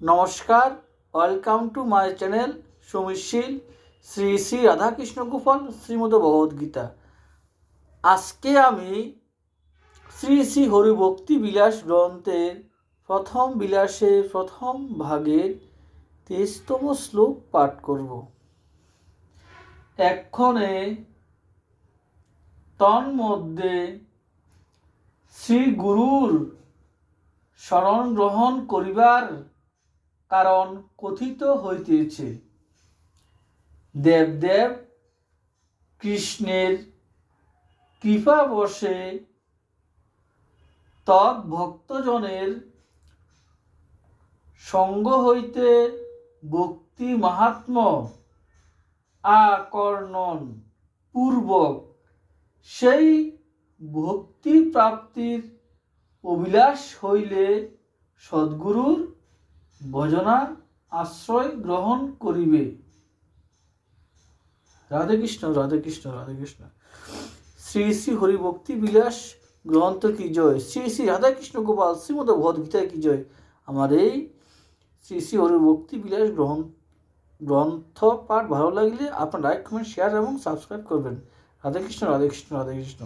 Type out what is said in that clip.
নমস্কার, welcome to my channel সুমিশীল শ্রী শ্রী রাধাকৃষ্ণ গোপাল শ্রীমদ ভগবদ্গীতা। আজকে আমি শ্রী শ্রী হরিভক্তি বিলাস গ্রন্থের প্রথম বিলাসের প্রথম ভাগের 23তম শ্লোক পাঠ করব। এক্ষণে তন্মধ্যে শ্রী গুরুর শরণ গ্রহণ করিবার কারণ কথিত হইতেছে। দেবদেব কৃষ্ণের কৃপাবশে তদ্ভক্তজনের সঙ্গ হইতে ভক্তি মাহাত্ম্য আকর্ষণ পূর্বক সেই ভক্তি প্রাপ্তির অভিলাষ হইলে সদ্গুরুর ভজনা আশ্রয় গ্রহণ করিবে। রাধে কৃষ্ণ, রাধে কৃষ্ণ, রাধে কৃষ্ণ। শ্রী শ্রী হরিভক্তি বিলাস গ্রন্থ কি জয়, শ্রী শ্রী রাধাকৃষ্ণ গোপাল শ্রীমদ ভগবদ্গীতা কি জয়। আমার এই শ্রী শ্রী হরিভক্তি বিলাস গ্রন্থ পাঠ ভালো লাগলে আপনার লাইক, কমেন্ট, শেয়ার এবং সাবস্ক্রাইব করবেন। রাধে কৃষ্ণ, রাধে কৃষ্ণ, রাধে কৃষ্ণ।